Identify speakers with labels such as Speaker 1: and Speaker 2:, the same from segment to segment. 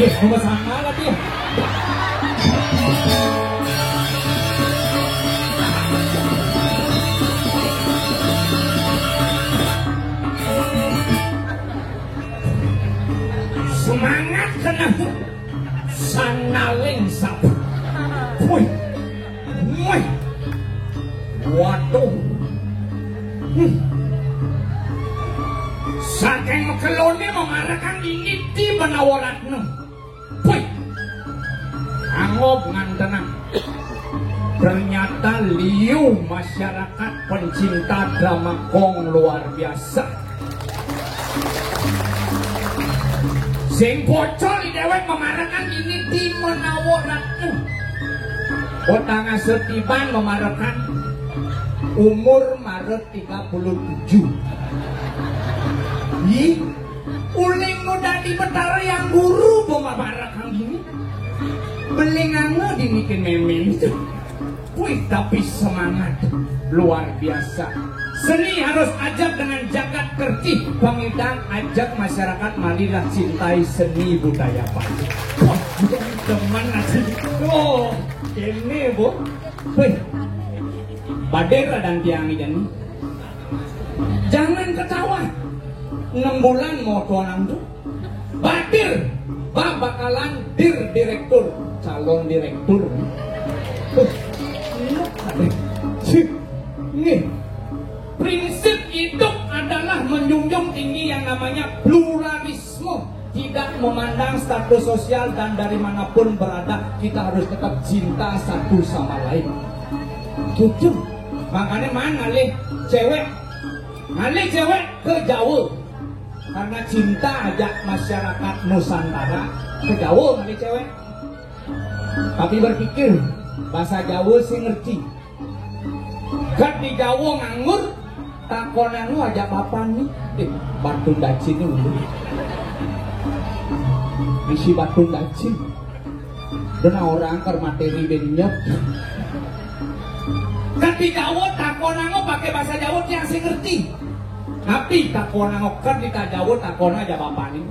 Speaker 1: Yes, nomor sama lah dia. Semangat kena sanaling sap. Woi, woi, waduh. Saking mekelone memarahkan ini di penawaranmu. Woi, angob ngantenang. Ternyata liu masyarakat pencinta drama kong luar biasa. Sing bocor di dewek memarahkan ini di menawaranmu. Kota Ngasetiban memarahkan umur Maret 37. Ih, uling muda di Betara yang guru memarahkan gini. Belingannya dimikin memin itu. Wih, tapi semangat luar biasa. Seni harus ajak dengan jagat kerti. Pengidang ajak masyarakat marilah cintai seni budaya Pak. Wah, teman nasi. Oh, ini bu. Wih, badera dan tiangi jani. Jangan ketawa. 6 bulan mau tuanang tuh. Badir, bakalan direktur, calon direktur. Nih, prinsip hidup adalah menjunjung tinggi yang namanya pluralisme. Tidak memandang status sosial dan dari manapun berada, kita harus tetap cinta satu sama lain. Jujur, makanya mana ngalih cewek ke Jawa. Karena cinta ajak masyarakat Nusantara ke Jawa ngalih cewek. Tapi berpikir bahasa Jawa sih ngerti. Kan di Jawa nganggur, takonan lu ajak apa nih? Batu dacin dulu. Isi batu dacin. Dan orang ke materi benyap. Kan di Jawa takonan lu pakai bahasa Jawa yang sih ngerti. Tapi takonan lu kan di Jawa takonan aja bapak nih.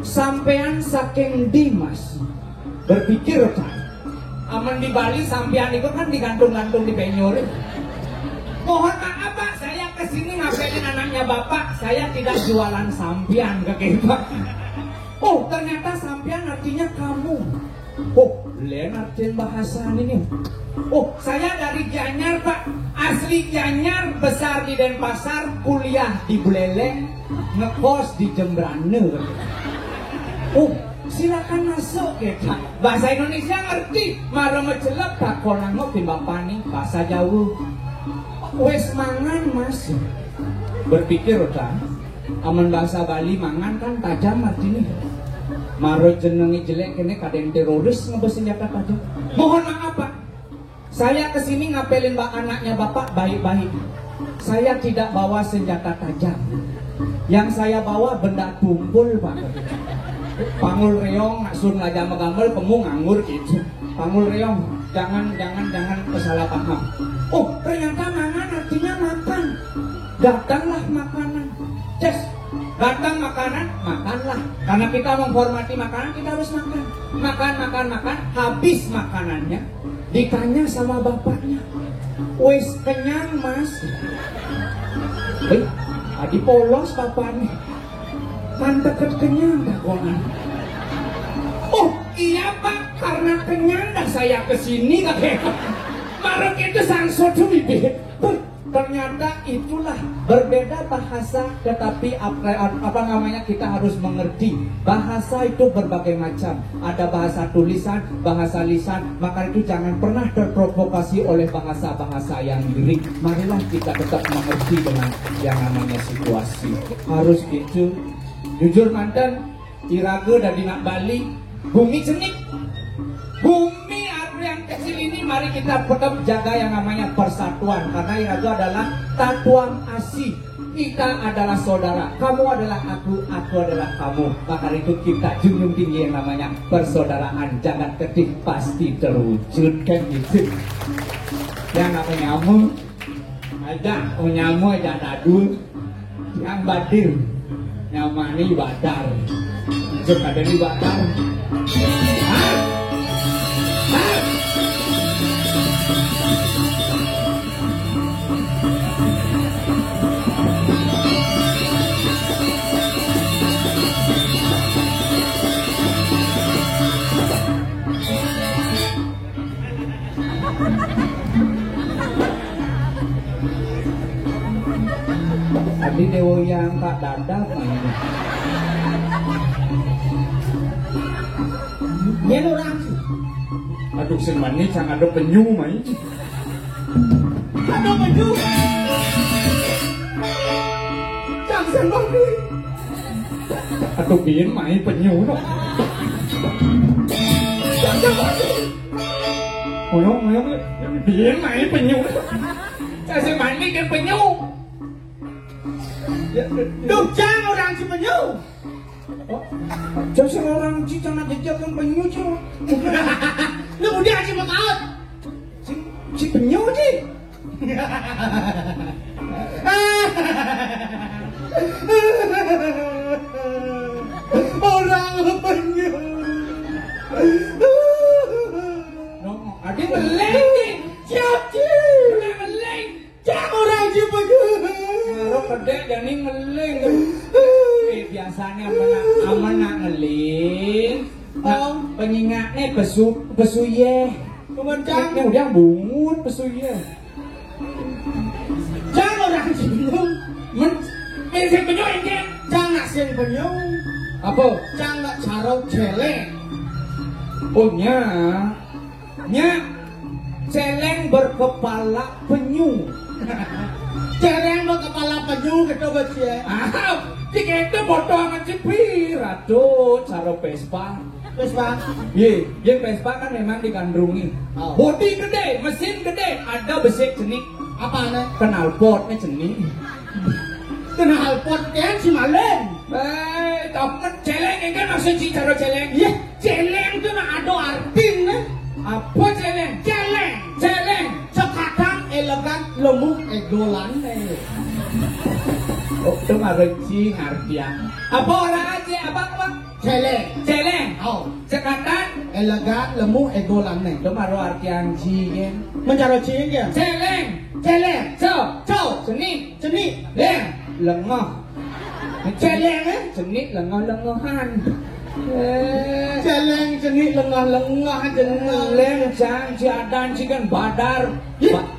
Speaker 1: Sampean saking Dimas berpikir kan. Aman di Bali sampean itu kan digantung-gantung di penyor. Mohon maaf Pak, saya kesini ngapelin anaknya Bapak. Saya tidak jualan sampean ke kita. Oh, ternyata sampean artinya kamu. Oh, lain artian bahasa ini. Oh, saya dari Gianyar Pak. Asli Gianyar, besar di Denpasar, kuliah di Buleleng, ngekos di Jembrane. Oh, silakan masuk kita. Bahasa Indonesia ngerti. Mara mecelep takonan ngokin Bapak nih bahasa Jawa. Wes mangan Mas. Berpikir kan, aman bahasa Bali mangan kan tajam artinya. Maro jenengi jelek kene kadang teroris ngebes senjata tajam. Mohon maaf Pak. Saya kesini ngapelin anaknya Bapak baik-baik. Saya tidak bawa senjata tajam. Yang saya bawa benda tumpul Pak. Pangul reong sun aja megamel kamu nganggur gitu. Pangul reong jangan kesalah paham. Oh, ternyata mangan artinya makan. Datanglah makanan. Yes, datang makanan, makanlah. Karena kita menghormati makanan, kita harus makan. Makan. Habis makanannya, ditanya sama bapaknya, wes kenyang Mas? Adi polos bapaknya. Kan deket kenyang dah konan. Oh iya Pak, karena kenyang dah saya kesini kakek. Marek itu sangsodu bibit. Ternyata itulah berbeda bahasa, tetapi apa namanya kita harus mengerti bahasa itu berbagai macam. Ada bahasa tulisan, bahasa lisan. Maka itu jangan pernah terprovokasi oleh bahasa-bahasa yang lirik. Marilah kita tetap mengerti dengan yang namanya situasi. Harus gitu. Jujur mantan, Iraga dan Dinak Bali, bumi cenik. Bumi yang kecil ini mari kita tetap jaga yang namanya persatuan. Karena Iraga adalah tatuan asih. Kita adalah saudara, kamu adalah aku adalah kamu. Maka itu kita junjung tinggi yang namanya persaudaraan. Jangan ketih pasti terwujud kan gitu. Yang namanya nyamu aja dadul. Yang badir nyamani badar. Jok ada di batang. Hah? Hah? Tadi dewa yang tak dadak mainnya.
Speaker 2: Dia orang sih.
Speaker 1: Aduh sing manis sang ada penyu main.
Speaker 2: Ada penyu. Jangan sembang ni.
Speaker 1: Aduh bikin main penyu dong.
Speaker 2: Jangan sembang ni.
Speaker 1: Ngoyong bikin main penyu. Saya sing manis kan penyu.
Speaker 2: Duh, jangan orang si penyu.
Speaker 1: Jauh seorang cicang nak jejak kan penyu cuma.
Speaker 2: Lu mudah si makaut.
Speaker 1: Si penyu je.
Speaker 2: Orang penyu.
Speaker 1: Ada meleng ni.
Speaker 2: Siap je.
Speaker 1: Meleng.
Speaker 2: Jangan orang si penyu.
Speaker 1: Kalau kedek jadi meleng. Biasanya aman ngeling. Pengingatnya besu ye.
Speaker 2: Kemudian
Speaker 1: Ini udah bungut besu ye.
Speaker 2: jangan orang si penyu.
Speaker 1: Si penyu ini.
Speaker 2: Jangan si penyu.
Speaker 1: Apa?
Speaker 2: Jangan carau celeng.
Speaker 1: Oh nya celeng berkepala penyu.
Speaker 2: Celeng berkepala penyu gitu betul.
Speaker 1: Jika itu bodoh amat cepir. Aduh, cara Vespa.
Speaker 2: Vespa.
Speaker 1: Ye, Vespa kan memang digandrungi.
Speaker 2: Oh.
Speaker 1: Bodi gede, mesin gede, ada besi jenik.
Speaker 2: Apa nih?
Speaker 1: Knalpotnya jenik.
Speaker 2: Kenal pot kan si Malen.
Speaker 1: Temen celeng ini kan maksud si cara celeng.
Speaker 2: Iya, celeng itu nak ada artinya.
Speaker 1: Apa celeng? Celeng.
Speaker 2: Sekadang elegan lemuk egolan.
Speaker 1: Oh, itu ngerti ya. Apa orang aja? Apa? Celeng.
Speaker 2: Oh,
Speaker 1: Sekatan.
Speaker 2: elegan lemuk egolan nih.
Speaker 1: Itu maru artian cigen.
Speaker 2: Mencari cing ya.
Speaker 1: Celeng.
Speaker 2: Cow.
Speaker 1: Seni.
Speaker 2: Leng.
Speaker 1: Lengoh.
Speaker 2: Celeng eh?
Speaker 1: Seni lengoh-lengohan.
Speaker 2: Celeng jenis lengah-lengah jeneng.
Speaker 1: Leng jang jadan cikan badar.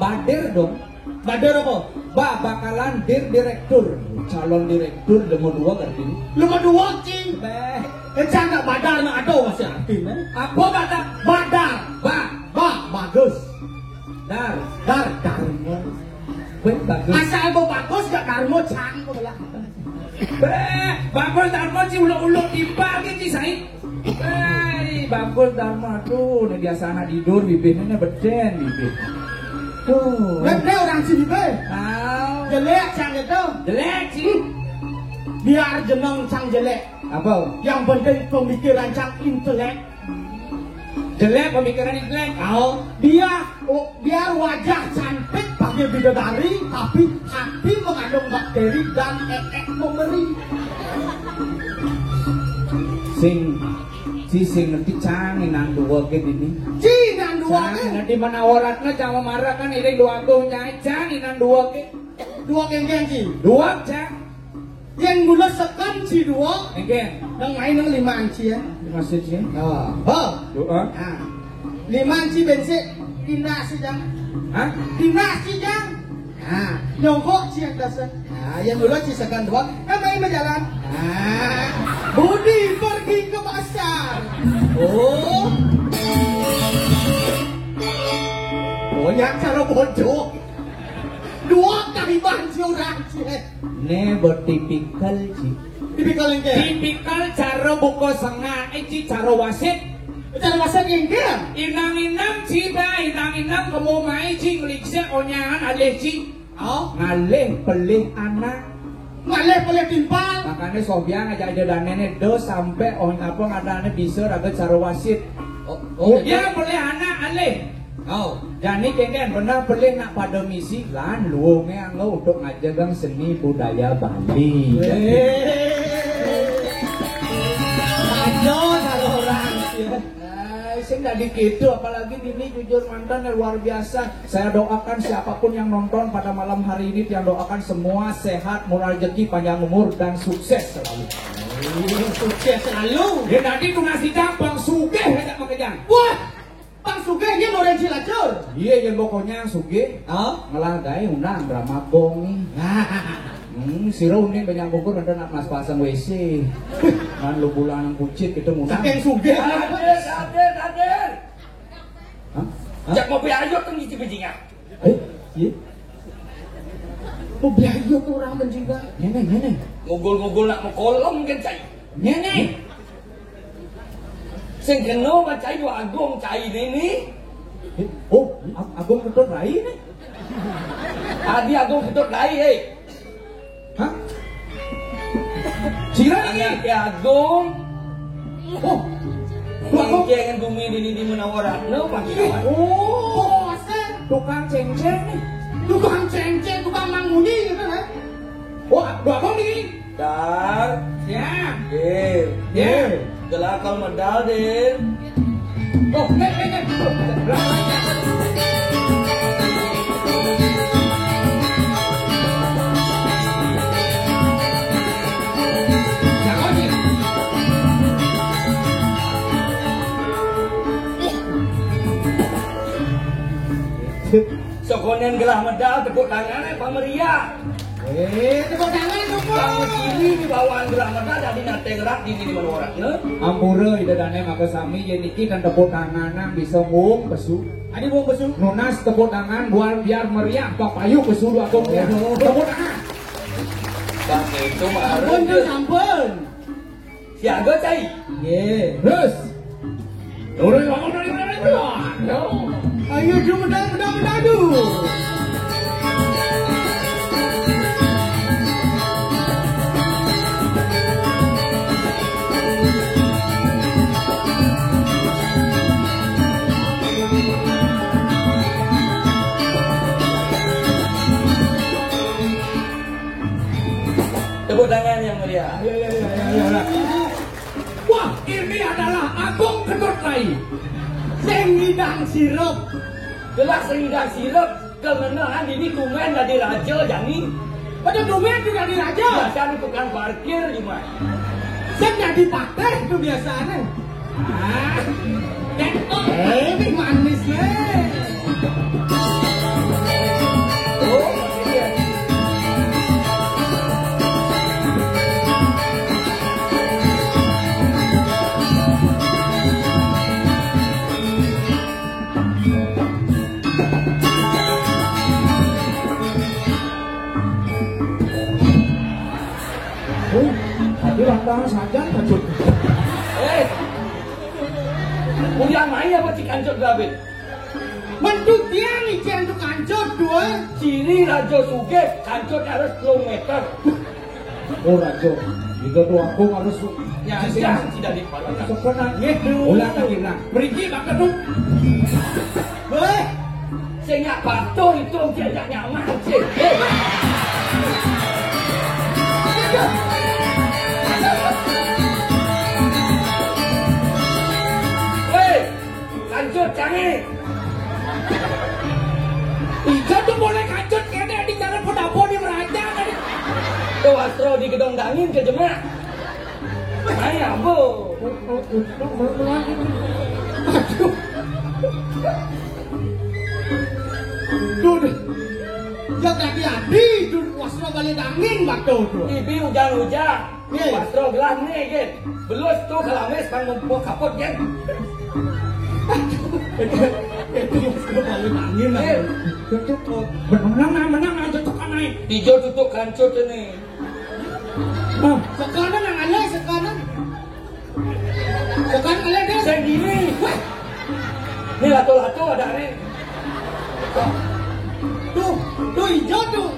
Speaker 1: Badir dong.
Speaker 2: Badar apa?
Speaker 1: Bakalan direktur. Calon direktur nomor 2 kan ini.
Speaker 2: Nomor 2 cing.
Speaker 1: Beh.
Speaker 2: Jangan badar nak ada masih artinya.
Speaker 1: Apa badar?
Speaker 2: Badar. Bagus.
Speaker 1: Dar.
Speaker 2: Darmo.
Speaker 1: Bagus.
Speaker 2: Asal bagus gak darmo cang belah.
Speaker 1: Bagus Dharma sih uluk-uluk tiba gitu sih. Bagus Dharma tuh, nih biasa anak tidur bibirnya beden bibir. Tuh.
Speaker 2: Bebe orang sini be. Jelek cang itu.
Speaker 1: Jelek sih.
Speaker 2: Biar jeneng cang jelek.
Speaker 1: Apa?
Speaker 2: Yang penting pemikiran cang intelek.
Speaker 1: Jelek pemikiran intelek.
Speaker 2: Oh, biar wajah cantik pakai bidadari, tapi hati mengandung bakteri dan memberi.
Speaker 1: Sing ngerti canggih nang dua ke ini.
Speaker 2: Nang dua ke?
Speaker 1: Nanti mana waratnya jangan marah kan ini dua tuh nyai canggih nang dua ke.
Speaker 2: Dua geng ci.
Speaker 1: Dua cang.
Speaker 2: Yang gula sekan ci dua.
Speaker 1: Geng.
Speaker 2: Nang main nang 5 anci ya.
Speaker 1: Maksudnya?
Speaker 2: Oh.
Speaker 1: Doa.
Speaker 2: 5 anci bensin. Tina si jang.
Speaker 1: Hah?
Speaker 2: Tina si jang. Nyongkok ci yang dasar. Yang gula ci sekan dua. Main berjalan. Budi pergi ke pasar. Oh yang cara bodoh. 2 kali banci orang ci.
Speaker 1: Ne bertipikal sih.
Speaker 2: Tipikal yang kayak.
Speaker 1: Tipikal cara buka sengah, ini cara wasit.
Speaker 2: Cara wasit yang kayak.
Speaker 1: Inang-inang ciba, inang-inang kamu main cing likse onyangan alih cing.
Speaker 2: Oh,
Speaker 1: Ngalih pelih anak.
Speaker 2: ngalih pelih timpal.
Speaker 1: Makanya Sofia ngajak aja danene do sampai apa ngadane bisa raga cara wasit. Ya pelih anak alih. Jadi kengken benar pelih nak pada misi lan luongnya ngau untuk ngajagang seni budaya Bali. sing dari gitu, apalagi ini jujur mantan yang luar biasa. Saya doakan siapapun yang nonton pada malam hari ini, yang doakan semua sehat, murah rezeki, panjang umur dan sukses selalu.
Speaker 2: Sukses selalu.
Speaker 1: Ya tadi tuh nasi Bang Sugih hendak mengejar.
Speaker 2: Wah, Bang Sugih ini orang Cilacap.
Speaker 1: Iya, yang pokoknya Sugih. Ngelagai undang Bramagong nih. Sirau nih banyak bungkur nanti nak mas pasang WC. Kan lu bulan pucit kita ngundang.
Speaker 2: Saking Sugih.
Speaker 3: Hadir.
Speaker 1: Hah?
Speaker 3: Jak mobil ayo tuh ngisi bencingan.
Speaker 1: Iya.
Speaker 2: Mobil ayo tuh orang menjingga.
Speaker 1: Nenek.
Speaker 3: Ngugul nak mau kolom kan cai.
Speaker 1: Nenek.
Speaker 3: Sing keno ba cai dua agung cai ini.
Speaker 1: Oh, Agung ketut rai nih.
Speaker 3: Tadi agung ketut rai
Speaker 1: Hah? Cira
Speaker 3: Anak ya agung.
Speaker 1: Oh, Agung.
Speaker 3: Jangan bumi di Menawaratno pagi kawan.
Speaker 2: Oh, aser.
Speaker 1: Tukang ceng-ceng nih.
Speaker 2: Tukang ceng-ceng, tukang manguni gitu kan.
Speaker 1: Oh, Agung nih.
Speaker 3: Dar.
Speaker 1: Ya.
Speaker 3: Dir.
Speaker 1: Ya.
Speaker 3: Gelakal medal dir.
Speaker 1: Oh,
Speaker 3: Sokonen gelah medal tepuk tangan Pak Meria.
Speaker 2: Tepuk tangan tuh.
Speaker 3: Kamu sini di bawaan gelah medal jadi nate gerak di sini Menawaratno.
Speaker 1: Ampura idadane maka sami ye niki dan tepuk tanganan bisa ngung besu.
Speaker 2: Adi mau besu.
Speaker 1: Nunas tepuk tangan buat biar meriah papayu besu dua Agung ya. Tepuk tangan.
Speaker 3: Bang itu mah
Speaker 2: Sampun tuh sampun.
Speaker 3: siaga cai.
Speaker 1: Ye, terus. Udah ngomong dari mana itu?
Speaker 2: Ayo jom medal dulu.
Speaker 3: Tepuk tangan yang mulia.
Speaker 1: Wah, ini adalah Agung Ketut Rai.
Speaker 2: Sing ngidang sirup.
Speaker 3: Gelas sehingga sirup kemenangan ini kumen dari raja jani.
Speaker 2: Pada domen juga di raja.
Speaker 3: Biasa tukang parkir cuma.
Speaker 2: Sing jadi pateh kebiasaannya. Ini manis nih.
Speaker 3: Oh, iya.
Speaker 1: Tadi lantaran saja Ketut.
Speaker 3: Punya main apa cik ancut David?
Speaker 2: Mendut dia nih untuk kancut dua.
Speaker 3: Ciri Raja Suge kancut harus kilometer.
Speaker 1: Oh Rajo, jika tuh Agung harus
Speaker 3: Ya, tidak dipalanya.
Speaker 1: sekenang gitu. Ulang lagi nak. Pergi Bang Ketut.
Speaker 2: Boleh.
Speaker 3: Saya nggak patuh itu dia nggak nyaman sih. Kancut canggih.
Speaker 1: Ijo tuh boleh kancut kayaknya di jalan Pendapo di Meraja kan.
Speaker 3: Tuh Astro di gedung dangin ke Jemak. Ayah bu.
Speaker 2: Duh. Ya tadi adi duh wasra balik angin waktu tuh.
Speaker 3: Ibi hujan-hujan.
Speaker 2: Iya.
Speaker 3: Astro gelas nih kan. Belus tuh kelames bang mau kapot kan.
Speaker 2: Itu wasra balik angin lah.
Speaker 1: Menang aja tekan naik.
Speaker 3: Hijau tutup kancut ini.
Speaker 2: Sekarang yang ada sekarang. Sekarang ada deh.
Speaker 3: Sendiri. Ini lato-lato ada nih.
Speaker 2: Tuh hijau tuh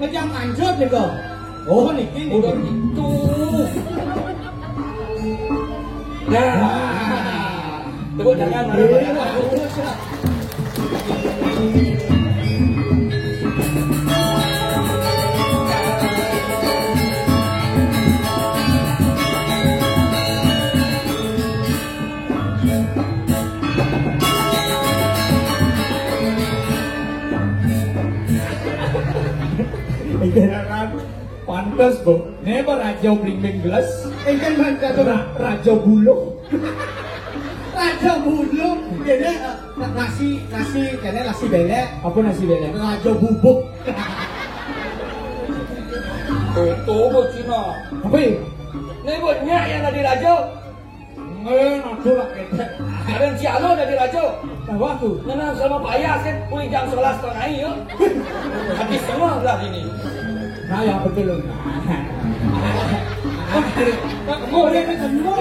Speaker 2: ngejam kancut nih kok. Oh niki nih.
Speaker 3: Udah gitu. Nah. Tepuk tangan mana-mana.
Speaker 1: Pantes, Bu. Ini apa Raja Blimbing Gelas?
Speaker 2: Engken mangga tuh.
Speaker 1: Raja Buluh.
Speaker 2: Raja Bulu, kene nasi kene nasi belek.
Speaker 1: Apa nasi belek?
Speaker 2: Raja Bubuk.
Speaker 3: Itu buat Cina.
Speaker 1: Apa ya?
Speaker 3: Ini buat nyak yang ada di Rajo.
Speaker 1: Nado lah ketek.
Speaker 3: Ada yang Cialo ada di Rajo.
Speaker 1: Tahu aku.
Speaker 3: Nenang sama Pak Ayah kan, mulai jam 11 setengah yuk. Habis semua belah ini.
Speaker 1: Nah, ya betul loh.
Speaker 2: Oh, dia kan semua.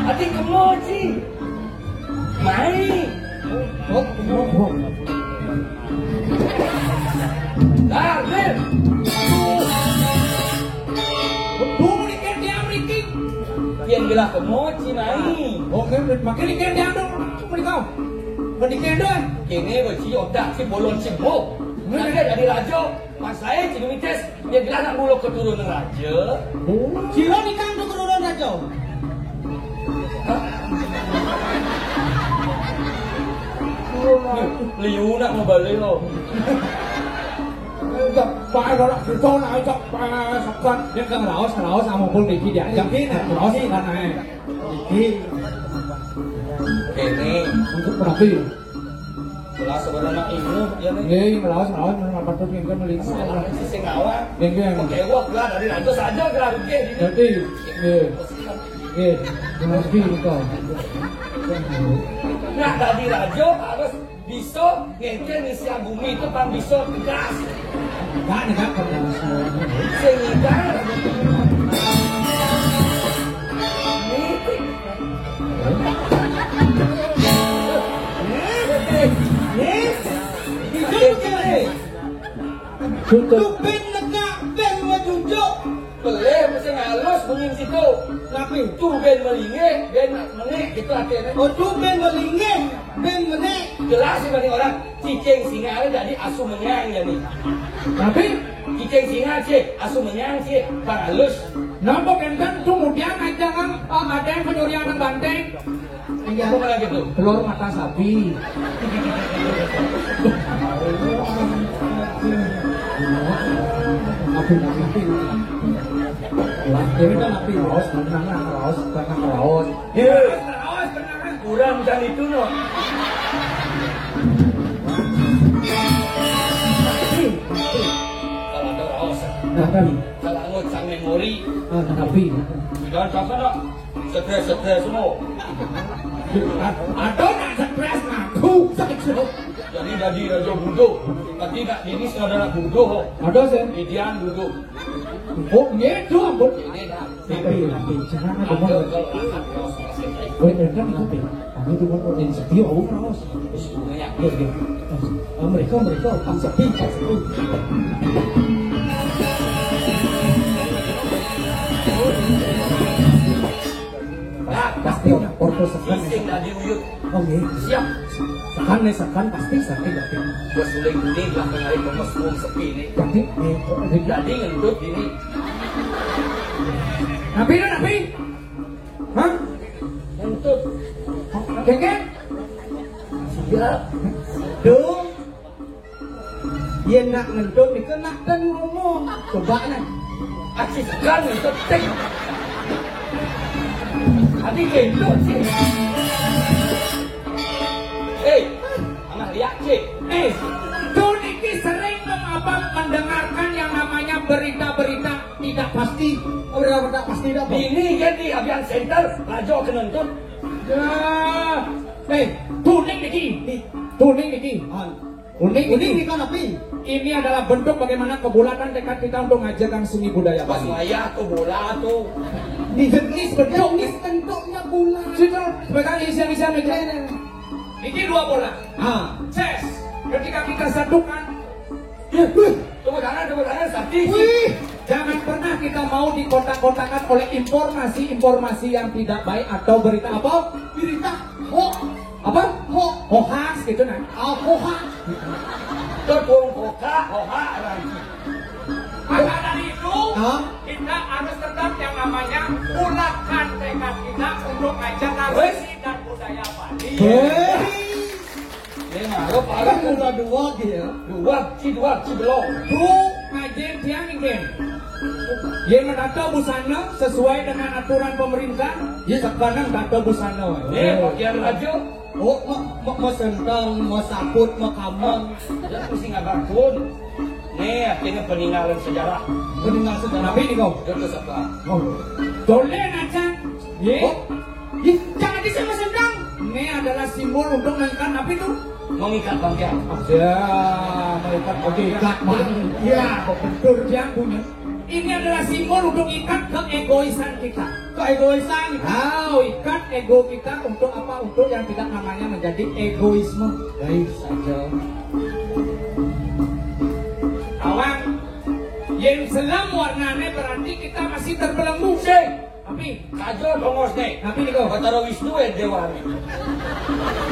Speaker 3: Hati kemoci. Mai. Dah, Bil.
Speaker 1: Bumurikan dia meriki.
Speaker 3: Yang gelah kemoci, Mai.
Speaker 1: Oke, makin ikan dia dong. Cuma kau. Pendikian doang.
Speaker 3: Kini beci otak si bolon si bo. Nanti dari Rajo. Mas saya jadi mites. Dia gelah nak buluk keturunan Raja.
Speaker 2: Ciro nikah untuk keturunan Raja.
Speaker 3: Liu nak mau balik lo.
Speaker 1: Pak đó thì con nào cho sọc con nhưng cần lão sao một con bị kia vậy chẳng biết này lão gì lần này thì
Speaker 3: Kini.
Speaker 1: untuk berarti
Speaker 3: Kelas sebenarnya ilmu ya nih.
Speaker 1: ini lão mà bắt đầu những cái mà lính
Speaker 3: Si sing awak.
Speaker 1: những cái
Speaker 3: Oke, wah gelah dari Rajo saja gelah rugi ini.
Speaker 1: jadi nanti itu
Speaker 3: Nah, dari Rajo harus bisa ngengkel ngisi bumi itu pan bisa tegas.
Speaker 1: enggak nih kan kalau
Speaker 3: Sehingga
Speaker 1: tutup
Speaker 2: Ben negak, ben wajunjuk.
Speaker 3: boleh mesti ngalus bunyi situ. Tapi itu ben melinge, ben menek gitu akhirnya.
Speaker 2: Oh, tu ben melingin, ben menek.
Speaker 3: Jelas sih bagi orang cicing singa jadi asu menyang ya nih.
Speaker 1: tapi
Speaker 3: Cicing singa sih asu menyang sih bang halus.
Speaker 1: nampak kan kemudian aja kan ada yang penyurian banteng
Speaker 3: Apa malah gitu?
Speaker 1: telur mata sapi api ini kan api raus benang raus
Speaker 3: Kurang dan itu no. Kalau ada raos, kalau angut sang memori,
Speaker 1: api
Speaker 3: jangan sampai nak stres semua.
Speaker 1: ada nak stres aku saja
Speaker 3: Jadi dari Raja Budo, tapi nak ini saudara Budo,
Speaker 1: ada sih
Speaker 3: Idian Budo.
Speaker 1: oh gitu ampun
Speaker 3: Ini dah.
Speaker 1: tapi jangan ada
Speaker 3: Ada
Speaker 1: mau
Speaker 3: kalau anak raos masih baik.
Speaker 1: gue kan itu kami tuh mau yang setia oh raus
Speaker 3: Sebenarnya
Speaker 1: mereka tak sepi pasti orto sekan
Speaker 3: Sing dari uyut.
Speaker 1: oke
Speaker 3: Siap.
Speaker 1: sekan pasti sakit berarti
Speaker 3: Gue suling ini belakang hari kemas bung sepi ini.
Speaker 1: jadi
Speaker 3: Jadi ngentut ini.
Speaker 1: napi hah
Speaker 3: Ngentut.
Speaker 1: kengkeng
Speaker 3: Siap.
Speaker 2: Duh. Dia nak ngentut ni ke nak dan ngomong. Coba nak.
Speaker 3: Asyik segan ngentut cek. Hati ngentut sih. Anak lihat cek.
Speaker 1: Tuh Niki sering mendengarkan yang namanya berita-berita tidak pasti
Speaker 2: Berita pasti dah.
Speaker 3: Ini jadi abian center Rajo kenentut.
Speaker 1: ya tuning Niki Unik
Speaker 2: Ini kan api.
Speaker 1: ini adalah bentuk bagaimana kebulatan tekad kita untuk mengajarkan seni budaya
Speaker 3: Pas
Speaker 1: Bali.
Speaker 3: wayah tuh bola tuh.
Speaker 1: Di jenis bentuk
Speaker 2: Ini bentuknya bulan.
Speaker 1: Situ sebagai isian ini dua bola. Ses. Ketika kita satukan,
Speaker 3: Tepuk tangan sakti.
Speaker 2: Wih.
Speaker 1: jangan pernah kita mau dikotak-kotakan oleh informasi yang tidak baik atau berita apa?
Speaker 2: Berita hoax.
Speaker 1: Apa? Hoax gitu nah.
Speaker 2: Hoax.
Speaker 3: Tepung koka, hoha.
Speaker 1: Maka dari itu,
Speaker 2: Hah?
Speaker 1: kita harus tetap yang namanya bulatkan tekad kita untuk mengajarkan
Speaker 3: Wih.
Speaker 1: seni dan budaya Bali.
Speaker 2: Hei.
Speaker 3: Ini malu
Speaker 2: Kan udah dua gitu.
Speaker 3: Dua belum.
Speaker 1: Tuh ngajen tiang ini. Yang menata busana sesuai dengan aturan pemerintah. Ya sekarang tata busana.
Speaker 3: Bagian raja.
Speaker 2: Oh, mau sentang, mau saput, mau kamang.
Speaker 3: Dan mesti ngabakun. Akhirnya peninggalan sejarah.
Speaker 2: Meninggal sejarah.
Speaker 1: Tapi ini kau.
Speaker 3: Itu apa?
Speaker 1: Dolen aja.
Speaker 2: Oh, jangan disama sentang.
Speaker 1: Ini adalah simbol untuk mengikat apa itu?
Speaker 3: Mengikat bangkai.
Speaker 1: Ya, mengikat ikat mah. Ya, betul dia punya. Ini adalah simbol untuk ikat keegoisan kita.
Speaker 2: Keegoisan.
Speaker 1: Ikat ego kita untuk apa? Untuk yang tidak namanya menjadi egoisme.
Speaker 2: Baik saja.
Speaker 1: Awang, yang selam warnanya berarti kita masih terbelenggu. Tapi,
Speaker 3: Kajo dongos nih.
Speaker 1: tapi nih kau.
Speaker 3: Betara Wisnu dewa nih.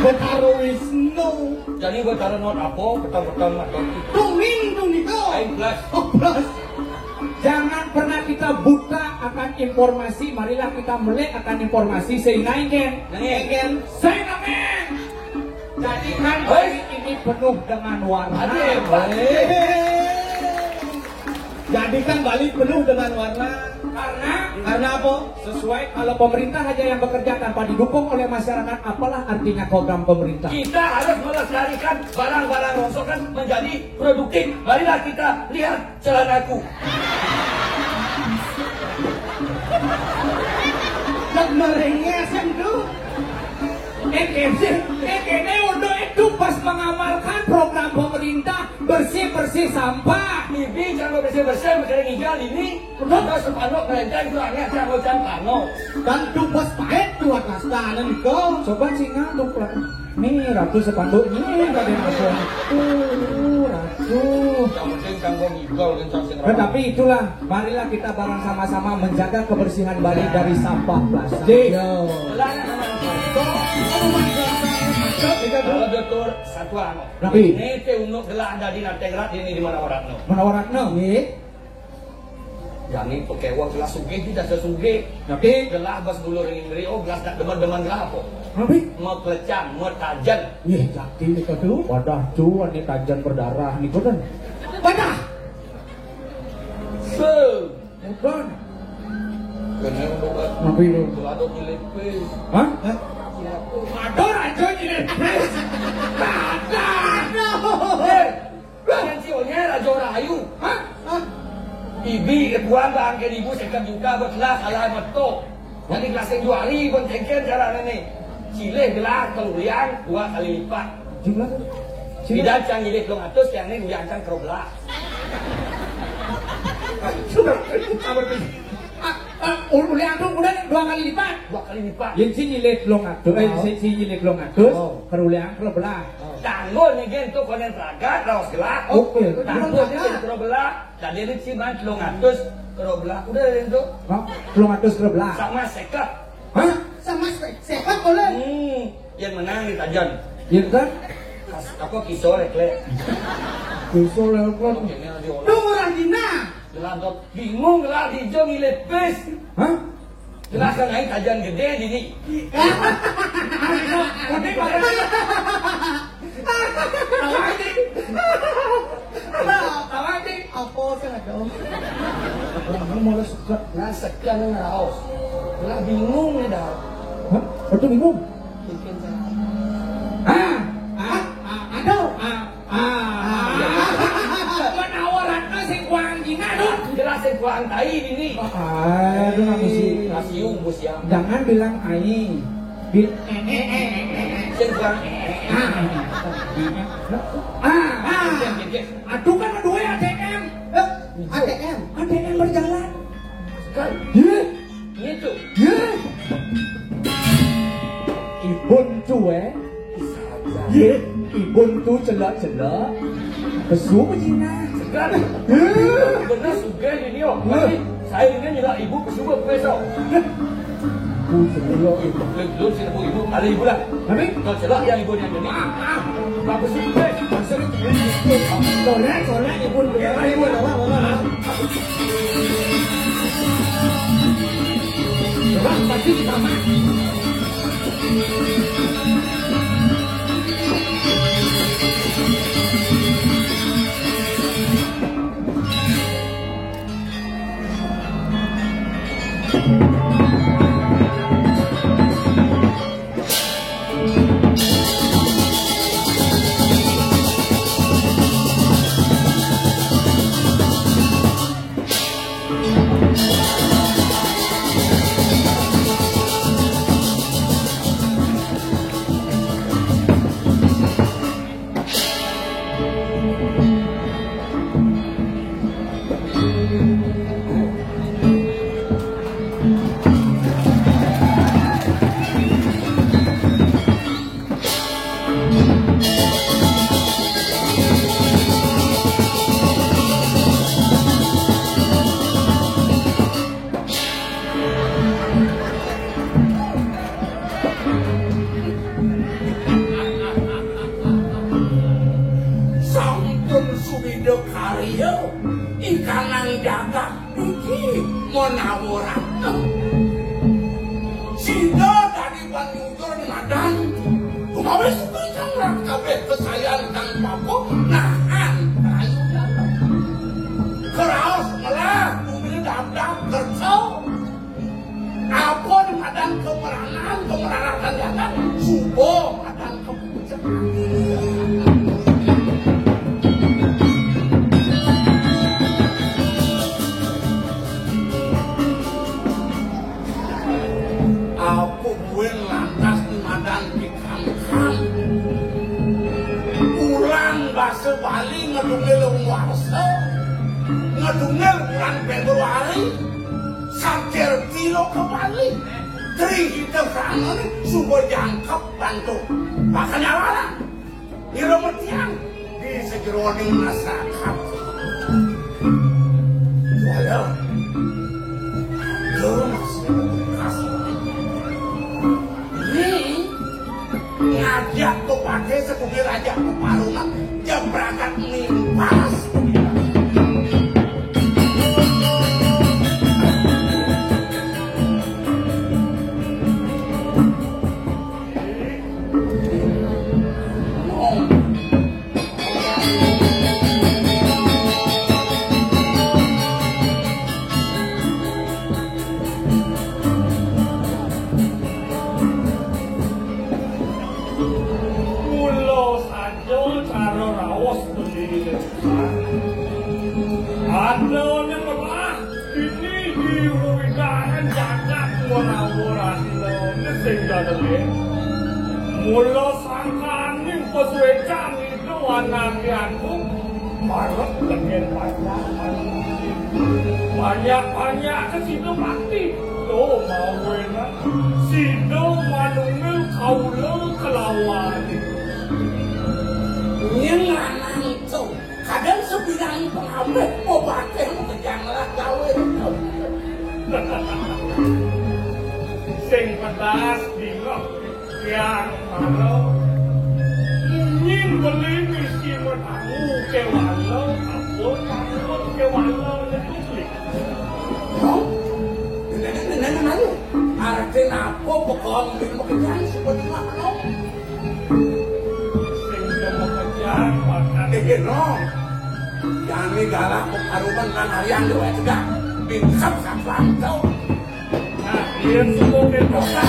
Speaker 2: Betara Wisnu.
Speaker 3: Jadi betara not apa? Petang-petang atau
Speaker 2: Tungin tuh nih kau.
Speaker 3: Aing plus.
Speaker 2: Oh, plus.
Speaker 1: Jangan pernah kita buta akan informasi. Marilah kita melek akan informasi sehingga ingin sehingga jadikan hari ini penuh dengan warna.
Speaker 2: Jadikan Bali penuh dengan warna. Karena apa?
Speaker 1: Sesuai kalau pemerintah aja yang bekerja tanpa didukung oleh masyarakat, apalah artinya program pemerintah?
Speaker 3: Kita harus melestarikan barang-barang rongsokan menjadi produktif. Marilah kita lihat celanaku.
Speaker 2: Dan merengesan tuh.
Speaker 1: Ini untuk itu pas mengamalkan program pemerintah bersih-bersih sampah.
Speaker 3: Bibi jangan bersih-bersih mikirin hijau ini. Udah sepanuh kelenteng itu aneh jangan pano.
Speaker 2: Dan tuh bos pahit tuh atas tanah nih kau.
Speaker 1: Coba singa tuh nih ratu sepanduk ini tadi masuk. Ratu.
Speaker 3: Yang penting kangkong hijau kencang sih.
Speaker 1: Tetapi itulah, marilah kita bareng sama-sama menjaga kebersihan Bali dari sampah plastik.
Speaker 3: Kalau dokter satu ano.
Speaker 1: Tapi
Speaker 3: ini teh untuk gelah ada di nantegrat ini di mana orang no.
Speaker 1: menawarakno nih.
Speaker 3: Yang itu kewa gelas suge tidak sesuge.
Speaker 1: Tapi
Speaker 3: Gelah bas dulu ringin beri oh gelas tak deman-deman gelah apa.
Speaker 1: tapi
Speaker 3: Mau kelecang, mau tajan.
Speaker 1: iya jadi nih tuh. Wadah cuan nih tajan berdarah nih kan.
Speaker 2: Padah.
Speaker 1: Bukan.
Speaker 3: Kena udah.
Speaker 1: Tapi lu.
Speaker 3: Ada nyilepis.
Speaker 1: Hah? Ada aja ini. Ada.
Speaker 3: Kalian sionya rajo rayu.
Speaker 1: Hah?
Speaker 3: Ibi ketuan bang ke ibu sekat juga berkelas salah betul. Jadi kelas yang juari pun cengken cara ini. Cile gelas kelulian 2 kali lipat.
Speaker 1: Jumlah.
Speaker 3: Tidak cang nyilih long atus yang ini diancang keroblah.
Speaker 1: Sudah. Ulian tuh udah 2 kali lipat.
Speaker 3: 2 kali lipat.
Speaker 1: Yang sini lihat long atus, si nyilik long atus, kerulian kerubelah.
Speaker 3: Tanggul nih gen tuh konen raga raos gelas.
Speaker 1: Oke.
Speaker 3: Tanggul nih keroblah. Dan dia ciman long atus keroblah. Udah itu.
Speaker 1: Hah? Long atus kerubelah.
Speaker 3: Sama sekat.
Speaker 1: Hah?
Speaker 2: Sama sepak boleh.
Speaker 3: Yang menang di tajan.
Speaker 1: Iya kan?
Speaker 3: Apa kisah rekle.
Speaker 1: Besok lewat.
Speaker 2: Tuh orang dina.
Speaker 3: Gelandot bingung gelar hijau ngilepis.
Speaker 1: Hah?
Speaker 3: Gelas kan naik tajan gede di ini.
Speaker 2: Apa sih ada?
Speaker 1: Kamu malah suka.
Speaker 3: Nah sekian raos. Gelar bingung nih dah.
Speaker 1: Hah? Betul bingung.
Speaker 3: Bikin
Speaker 1: Menawaran sing kuang gina dong.
Speaker 3: gelas yang kurang tai ini.
Speaker 1: Aduh nggak mesti.
Speaker 3: Nasium bos ya.
Speaker 1: Jangan bilang aing.
Speaker 3: Yang kurang.
Speaker 1: Aduh kan dua ATM.
Speaker 2: ATM.
Speaker 1: ATM berjalan.
Speaker 3: Kan
Speaker 1: Ye,
Speaker 3: itu.
Speaker 1: ye. Ibun cuy. Ye, ibun tu celak-celak. Kesu Cina.
Speaker 3: Sekarang benar suka ini oh. Saya ini nyelak ibu kesuka besok.
Speaker 1: Celak ibu.
Speaker 3: Belum sih ibu ada ibu lah.
Speaker 1: Tapi
Speaker 3: Kalau celak yang ibu yang jadi. Bagus sih.
Speaker 1: Soleh ibun
Speaker 2: Ibu apa?
Speaker 1: pasti kita mah.
Speaker 3: kanang jaga iki menawaran sida dari panjujur ngadan kumaha sepengkang rak kabeh kesayan kang papo nahan rayu datang keraos malah bumi dap-dap kerja apun kadang kemeranan datang subuh kadang kepucaan aku buin lantas madang di kang ulang basa Bali ngedungil warsa ngedungil bulan Februari sakir kilo ke Bali tri hidup rangan subuh jangkep bantu makanya wala dirometian di sejeroning masyarakat walau ngajak tuh pakai setugi raja Parungan jam berangkat nimpas mula sangkaning peswecang itu wanamianku marah dengan banyak kesitu mati tuh mau enak sido manungil kaula kelawan nyenganang itu kadang sebidang pengambil obatnya kejanglah gawe sing pedas dilok yang mana ingin beli misi menanggu ke walau apun ke walau lebih nenek malu artinya apa pokok ingin bekerjaan seperti mana sehingga bekerjaan maka no jangan galak pertarungan kan harian dua tegak binsap sapang tau nah dia semua berdosa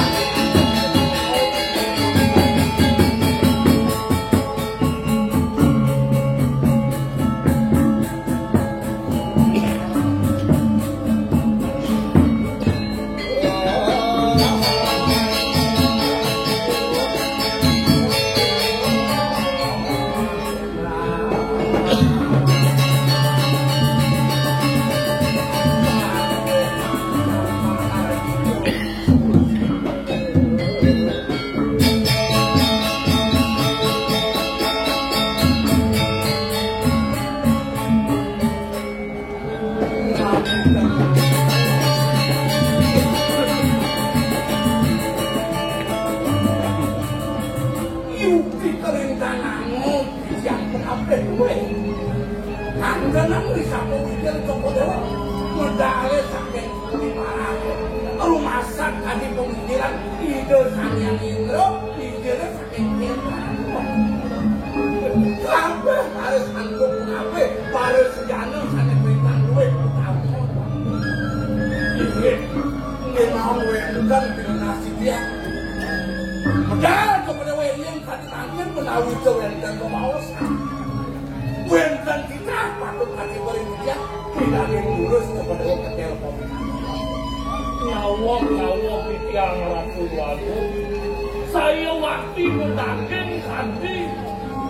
Speaker 3: saya waktu berdagang kanti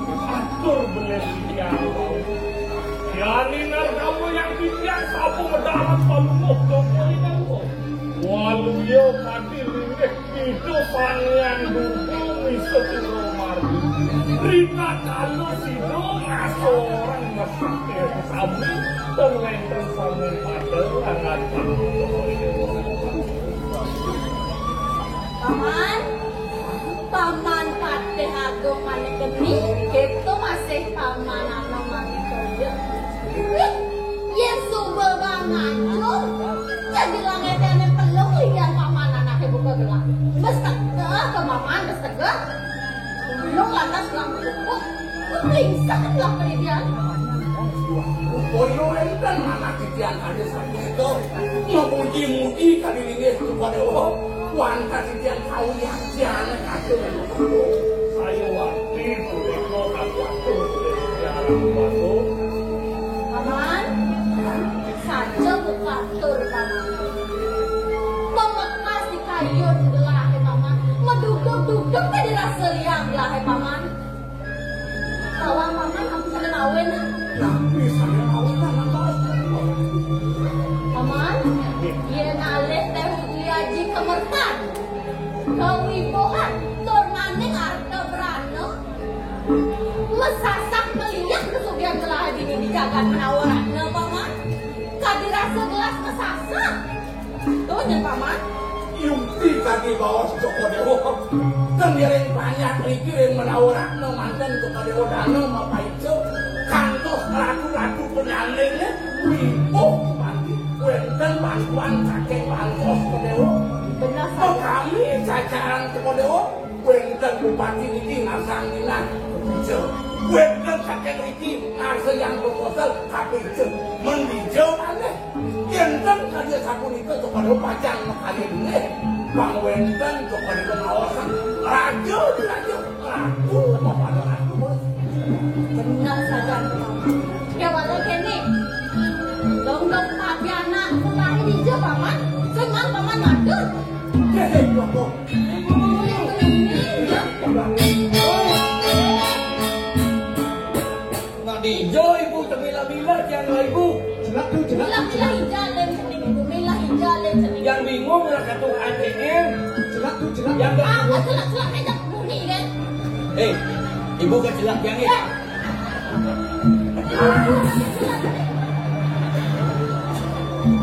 Speaker 3: atur benar Yalinar kamu yang biasa aku mendapat pemuk walau yo kanti lirik itu panjang dulu misal mardi Rita kalau sido seorang masyarakat sabu terlentang sama pada tangan
Speaker 4: paman pate agung manekeni itu masih paman anak manitoyo yes Lo lantas lang ko. Lingsak lang ka dia.
Speaker 3: Koyo kan anak titian ada satu itu memuji-muji kali ini kepada Allah. Wanta titian kau yang jangan kacau. Saya waktu itu waktu itu
Speaker 4: Paman, saja bukatur paman. Pemekas di kayu belah paman. Meduduk-duduk tadi rasa liang belah paman. Tawang paman aku sudah kawin.
Speaker 3: Tapi saya tahu kan
Speaker 4: Paman, dia nalih teh liaji kemertan. Kewibohan, tormaning arta berana. Mesasak melihat kesugihan telah dini dijaga menawaran paman. Kadi rasa gelas mesasak. Tuh nyen paman.
Speaker 3: Yukti kaki bawah Joko Dewo kan dia yang banyak mikirin menawaran mantan kepada Dewo Dano apa itu kantos ratu-ratu penyanyinya wibu mati wenten bantuan kakek bantos ke Dewo
Speaker 4: Benar
Speaker 3: oh
Speaker 4: saja.
Speaker 3: kami cacaran ke Dewo wenten bupati ini ngasang dinan itu wenten kakek ini ngasih yang proposal tapi itu mendijau aneh Yenten kadia sabun itu kepada pajang kali ini, bang Wenten kepada pengawasan, raja mau pada ratu.
Speaker 4: Benar saja paman. Ya walau kini, dong papi anak kelahi di je paman. Semang paman matur.
Speaker 3: Joko. Nak dijo ibu termila-mila jangan ibu.
Speaker 2: Jelak tuh, jelak.
Speaker 4: Milah hijau dan sening ibu, milah hijau dan sening.
Speaker 3: Yang bingung lah kartu ATM.
Speaker 2: Jelak tuh, jelak.
Speaker 3: Yang
Speaker 4: Ah, celak-celak aja bunyi kan?
Speaker 3: Ibu kan jelak yang ini.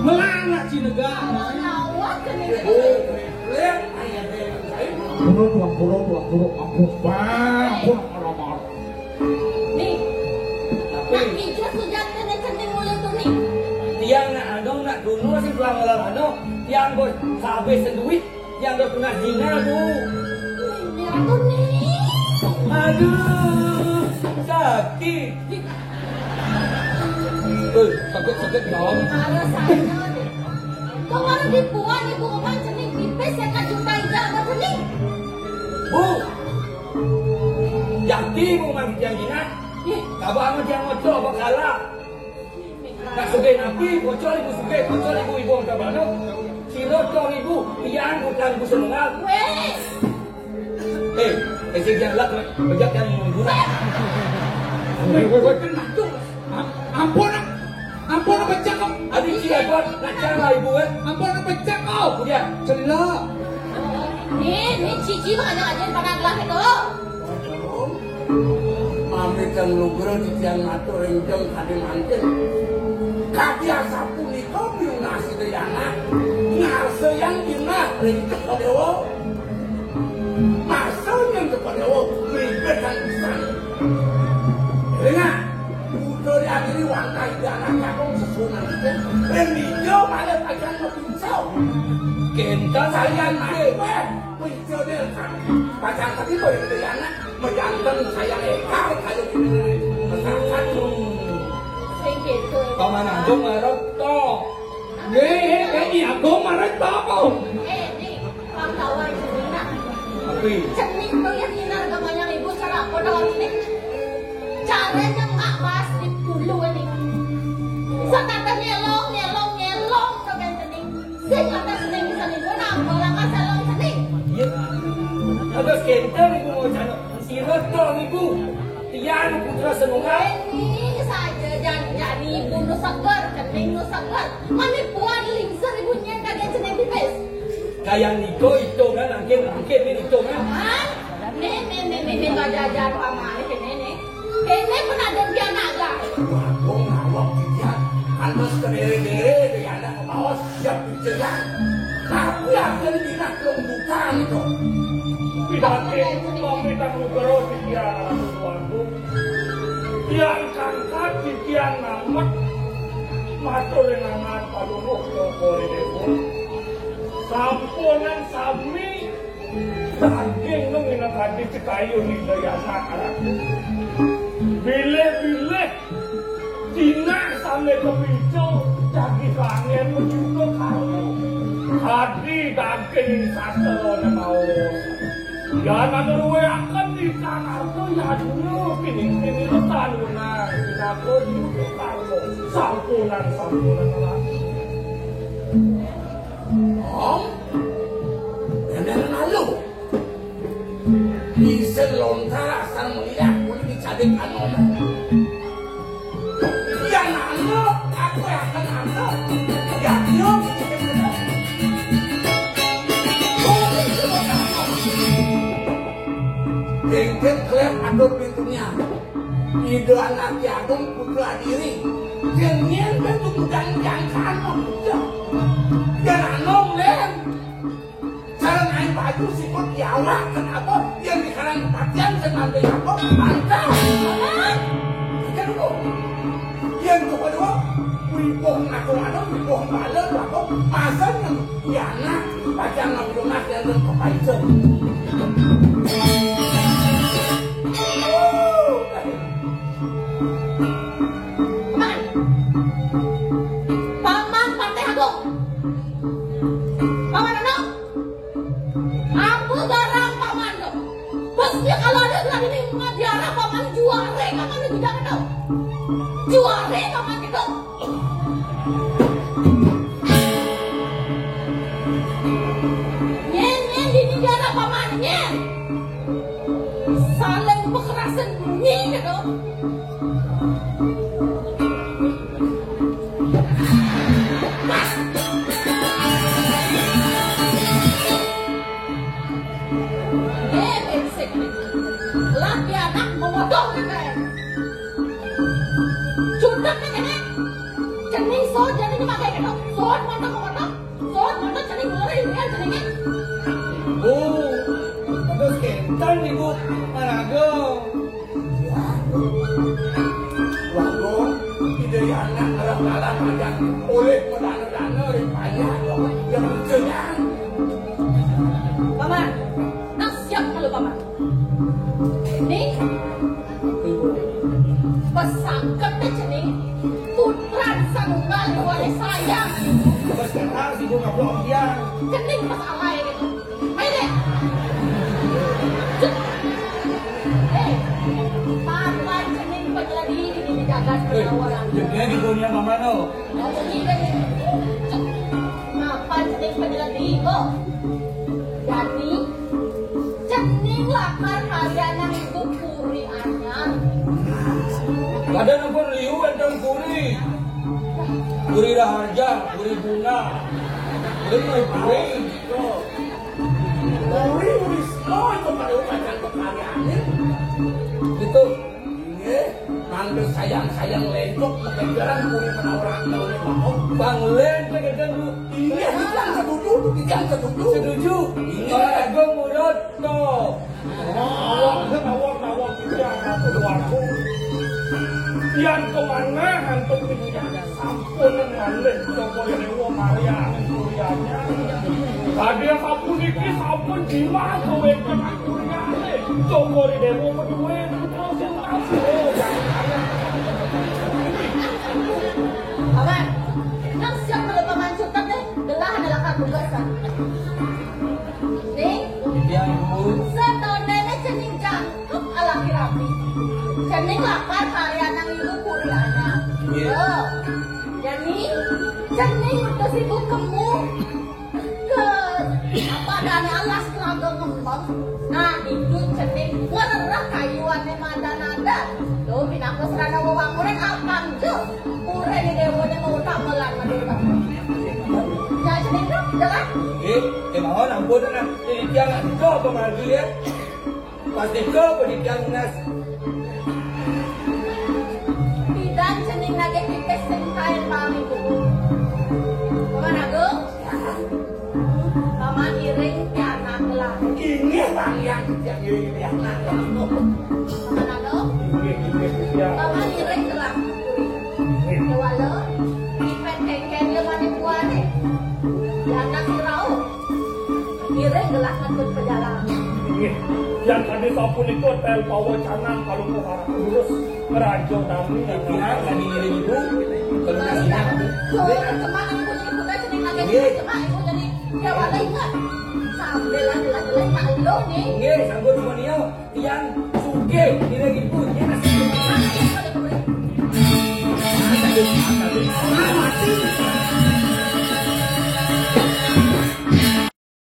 Speaker 2: Melana Cinega.
Speaker 4: Lawak kan ini.
Speaker 3: Lihat ayah dia.
Speaker 2: Buruk, ampun, bang, ampun, marah-marah.
Speaker 4: Nih, nak hijau sudah kena sening mulai tu nih.
Speaker 3: Tiang nak adong nak dulu sih pulang malam ano. Tiang bos kehabisan duit. Yang dah pernah zina tu.
Speaker 4: Ini aku nih.
Speaker 3: Aduh, sakit. Sakit dong.
Speaker 4: Marah saya nih. Kau baru dibuat ibu kapan sening pipis saya kan juta hijau apa sening.
Speaker 3: Bu, jadi mau mandi tiang zina. Kabar amat tiang motor apa kalah. Tak sugai nabi, bocor ibu sugai, bocor ibu angka bano. Sirotong ibu, tiang bukan ibu senengal.
Speaker 4: Weh,
Speaker 3: Esok yang lak, bejak yang menggunakan. Kena tu.
Speaker 2: Ampun, pecah kau.
Speaker 3: Adik siapa nak cara ibu
Speaker 2: Ampun, pecah kau.
Speaker 3: Kemudian,
Speaker 2: Jelak.
Speaker 4: nih cici banyak-banyak pada gelah itu.
Speaker 3: Ambil kang lugro di tiang matu renjong kade manten. Kaki asapu ni kau biung nasi dayana. Nasi yang gina renjong kadewo. Masa yang kadewo meribet dan pisang. Dengar, udah diakhiri wangkai dana kakong sesunan itu. Renjong malah akan berpincau. Kita saya naik, pincau dia kan. Pacang tadi kau yang dayana. Menjantan saya ekar kayu ini. Masakan.
Speaker 4: Sedikit.
Speaker 3: Paman Agong marot to.
Speaker 2: Ini aku marah kau.
Speaker 4: Nih, kang kawan cerita.
Speaker 3: Tapi
Speaker 4: Cenik tuh yang hinar gamanya ibu cara aku dalam ini. Caranya nggak pasti dulu ini. Sekata nyelong tuh kan cenik. Sing kata cenik bisa nih gua nambah langkah selong cenik.
Speaker 3: iya. Ada kenter ibu mau cari. Sirot to ibu. Tiang putra senungai.
Speaker 4: Ini saja jangan ibu nu seger, cenik nu seger. Mami puan lingser ibunya kagak cenik pipis.
Speaker 3: Kayak Niko itu kan, angkin ini itu kan.
Speaker 4: Hah? Nih, nggak jajar paman ini. Ini pun ada dia naga.
Speaker 3: Aku ngawak dia. Antus kedere-dere dia anak ke bawah siap dicegat. Tapi akan dinak lembukan itu.
Speaker 5: Pemerintah Lugro di tiang ratu tuanku. Tiang kangkat di tiang namak. Matur dengan palunguk Joko Dewo. Sampunan sami Daging nung inakadi si kayo ni daya anak. Bile-bile Cina sampai ke pincau jadi kangen menyuka kamu. Hadi daging satu na mau. Ya nanuwe akan di Jakarta ya dulu kini letan na Jakarta di Jakarta sampunan lah.
Speaker 3: Om, yang lalu di selontar asal melihat boleh dicari kanon. Yang lalu aku akan ada. Ya nyom. Jengkel klep atur pintunya. Ide anak jagung putra diri. Jengkel bentuk dan jangkaan muda. Jangan nong lem. Cara naik baju sikut jawab kenapa yang di kanan pakaian senang dengan apa mantap. Kita dulu. Yang kedua, wibong aku ada wibong balen aku pasang yang anak baca ngablunak yang terkepaikan.
Speaker 4: Ya kalau ada gelar ini madiara paman juare paman itu jangan tahu. Juare paman itu. Nyen di negara paman nyen. Saling berkerasan bunyi gitu. Laki anak memotong kan? Cukup ni kan? Cening so jadi ni pakai kan? So motong cening boleh ni cening ni.
Speaker 1: Oh, terus kental nih bu, manago.
Speaker 3: Wago, ide anak dalam macam oleh dana payah yang berjalan.
Speaker 4: Paman, nak siap kalau paman. Ini pesangkat cening putra sanggal oleh saya.
Speaker 1: Terus kental sih bu nggak bohong dia.
Speaker 4: Cening masalah ini. Ini. Paman cening penjeladi ini dijaga orang.
Speaker 1: Jadinya di dunia mama no.
Speaker 4: Paman cening penjeladi kok. Jadi cening lakar hadiana itu puri anyar.
Speaker 1: Kadang apa liu dan kuri. Kuri raharja, kuri bunga. Kuri.
Speaker 3: Uri semua itu pada upacan kekaryaan.
Speaker 1: Itu
Speaker 3: Ini manggil sayang lentok kekejaran kuri penawaran oleh Pak
Speaker 1: Bang Len kadang lu.
Speaker 3: Iya, yang setuju.
Speaker 1: Setuju. Manago murad no.
Speaker 5: Nawak bicara keluarku. Yang kemana hantu bicara sampun ngalen toko yang gua Maria kurianya. Tadi sampun iki sampun jima kowe kena kuriane. Toko di dewo kedua terus yang masuk.
Speaker 4: Paman, nak siap kalau paman cutak deh. Gelah adalah kagugasan. Nih,
Speaker 1: Yang bu.
Speaker 4: setahun nenek cening jangkep ala kirapi. Cening lakar hariana itu kuriana. Oh, jadi cening tersibuk kamu ke apa dana alas kelaga ngembang. Nah, itu cening ngerah kayuan emada nada. Tuh pinaka serana wawangunan apang tuh. Pura di dewonya mau tamelan madura. Ya cening tuh, jalan.
Speaker 1: Mau ampun na. Jangan kau pemaju ya. Pasti kau berikan nas.
Speaker 4: Bidan cening lagi kita sengkain pami tuh. Paman Agung, paman iring tiana kelah.
Speaker 3: Ini bang yang anak.
Speaker 4: Paman Agung, paman iring kelah. Dewa lo, ipet kengkeng le mani buane. Tiana sirau. Iring gelah ngikut perjalanan.
Speaker 5: Nggih. Yang tadi sapun itu tel pawacanan kalau ke arah lurus kerajo nami yang
Speaker 1: Tadi ngiring ibu, kalau
Speaker 4: Nah,
Speaker 1: nasinya
Speaker 4: kemana ibu tadi nih lagi cuma ibu jadi ya wala ingat sambil lagi tak lo nih.
Speaker 1: nggih, sanggup dunia yang suge ngiring ibu, nya nasi.
Speaker 4: Mana yang boleh boleh.
Speaker 1: Mati.